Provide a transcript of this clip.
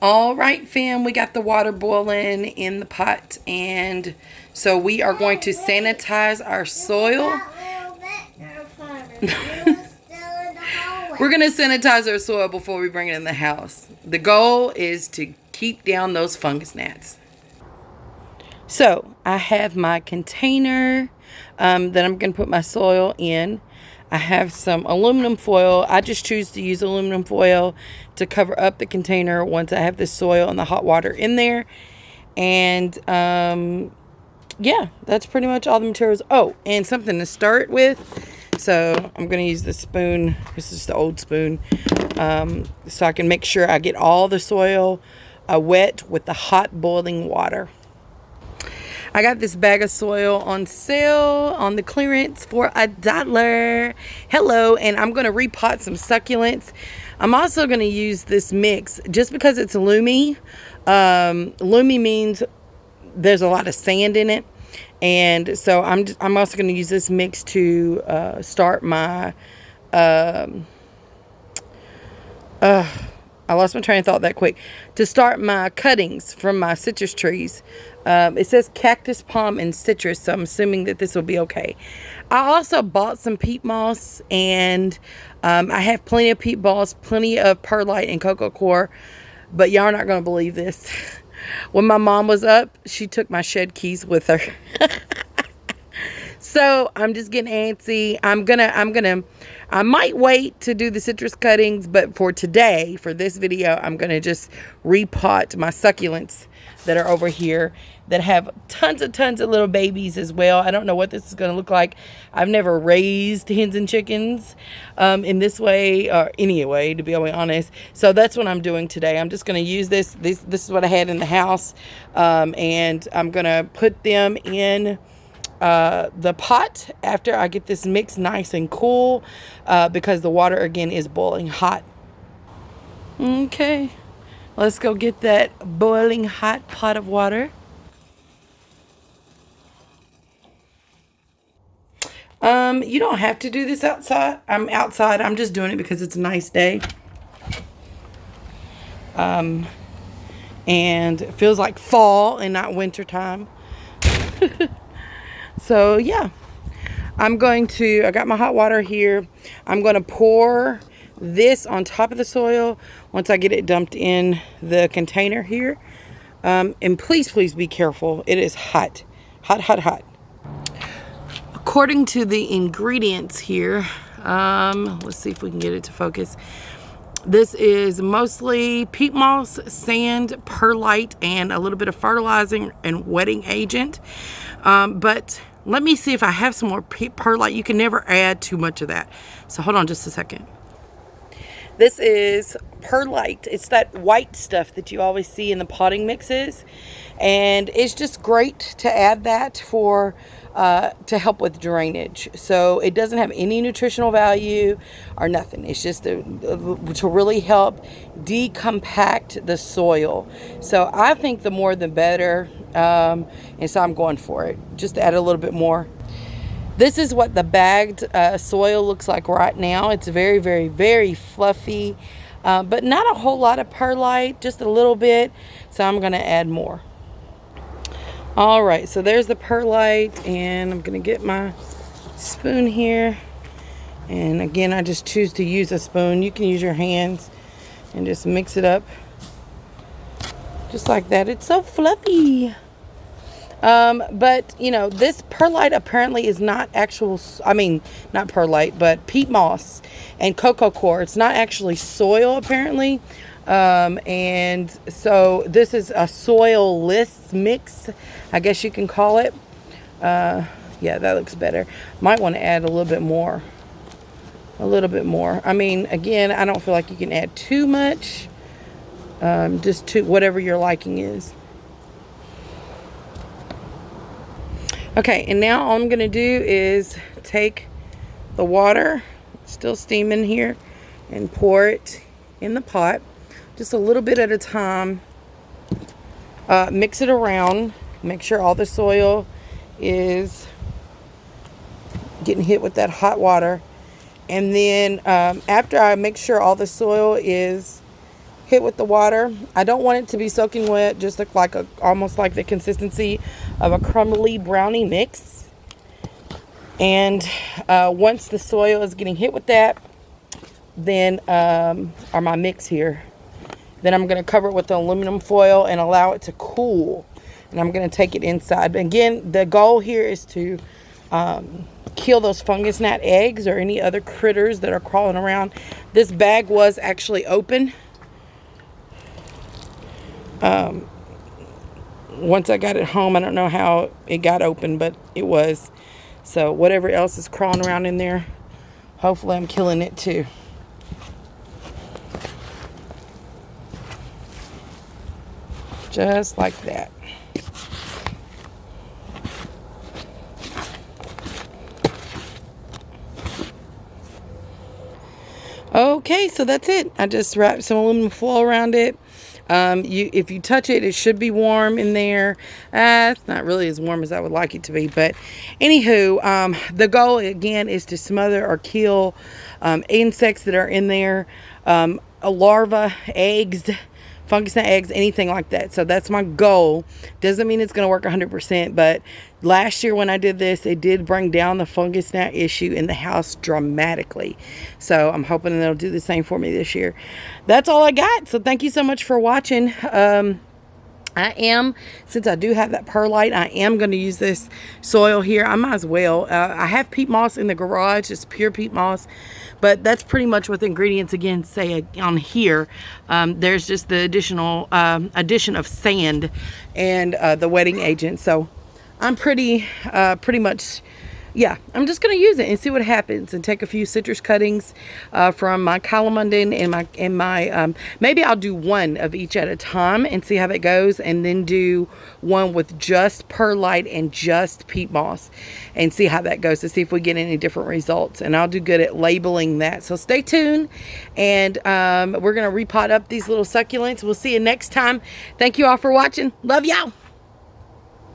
All right, fam, we got the water boiling in the pot, and so we are going to sanitize our soil. We're going to sanitize our soil before we bring it in the house. The goal is to keep down those fungus gnats. So I have my container that I'm going to put my soil in. I have some aluminum foil. I just choose to use aluminum foil to cover up the container once I have the soil and the hot water in there. And yeah, that's pretty much all the materials. Oh, and something to start with. So I'm going to use the spoon. This is the old spoon. So I can make sure I get all the soil wet with the hot boiling water. I got this bag of soil on sale on the clearance for $1. Hello, and I'm going to repot some succulents. I'm also going to use this mix just because it's loomy. Loomy means there's a lot of sand in it. And so I'm also going to use this mix to start my I lost my train of thought that quick. To start my cuttings from my citrus trees. It says cactus, palm, and citrus, so I'm assuming that this will be okay. I also bought some peat moss, and I have plenty of peat moss, plenty of perlite and cocoa coir, but y'all are not going to believe this. When my mom was up, she took my shed keys with her. So I'm just getting antsy. I might wait to do the citrus cuttings, but for today, for this video, I'm gonna just repot my succulents that are over here that have tons of little babies as well. I don't know what this is gonna look like. I've never raised hens and chickens in this way, or anyway, to be honest. So that's what I'm doing today. I'm just gonna use this. This is what I had in the house, and I'm gonna put them in the pot after I get this mix nice and cool, because the water again is boiling hot. Okay, let's go get that boiling hot pot of water. You don't have to do this outside. I'm outside. I'm just doing it because it's a nice day. And it feels like fall and not winter time. So yeah, I got my hot water here. I'm going to pour this on top of the soil once I get it dumped in the container here. And please be careful. It is hot. Hot. According to the ingredients here, let's see if we can get it to focus. This is mostly peat moss, sand, perlite, and a little bit of fertilizing and wetting agent. But let me see if I have some more perlite. You can never add too much of that. So hold on just a second. This is perlite. It's that white stuff that you always see in the potting mixes. And it's just great to add that for to help with drainage. So it doesn't have any nutritional value or nothing. It's just to really help decompact the soil. So I think the more the better. And so I'm going for it. Just add a little bit more. This is what the bagged soil looks like right now. It's very fluffy, but not a whole lot of perlite, just a little bit. So I'm going to add more. All right, so there's the perlite, and I'm going to get my spoon here. And again, I just choose to use a spoon. You can use your hands and just mix it up just like that. It's so fluffy. But you know, this perlite apparently is not not perlite, but peat moss and cocoa coir. It's not actually soil apparently. And so this is a soil-less mix, I guess you can call it. Yeah, that looks better. Might want to add a little bit more. I mean, again, I don't feel like you can add too much. Just to whatever your liking is. Okay, and now all I'm going to do is take the water, still steaming here, and pour it in the pot, just a little bit at a time. Mix it around, make sure all the soil is getting hit with that hot water. And then after I make sure all the soil is hit with the water. I don't want it to be soaking wet, just look like almost like the consistency of a crumbly brownie mix. And once the soil is getting hit with that, then or my mix here, then I'm going to cover it with the aluminum foil and allow it to cool. And I'm going to take it inside. But again, the goal here is to kill those fungus gnat eggs or any other critters that are crawling around. This bag was actually open. Once I got it home, I don't know how it got open, but it was. So whatever else is crawling around in there, hopefully I'm killing it too. Just like that. Okay, so that's it. I just wrapped some aluminum foil around it. If you touch it, it should be warm in there. It's not really as warm as I would like it to be, but anywho, the goal again is to smother or kill insects that are in there, larvae, eggs, fungus gnat eggs, anything like that. So that's my goal. Doesn't mean it's going to work 100%, but last year when I did this, it did bring down the fungus gnat issue in the house dramatically. So I'm hoping they'll do the same for me this year. That's all I got. So thank you so much for watching. Since I do have that perlite, I am going to use this soil here. I might as well. I have peat moss in the garage, just pure peat moss, but that's pretty much what the ingredients again say on here. There's just the additional addition of sand and the wetting agent. So I'm pretty much, yeah, I'm just going to use it and see what happens and take a few citrus cuttings from my calamondin and my maybe I'll do one of each at a time and see how that goes, and then do one with just perlite and just peat moss and see how that goes to see if we get any different results. And I'll do good at labeling that. So stay tuned, and we're going to repot up these little succulents. We'll see you next time. Thank you all for watching. Love y'all.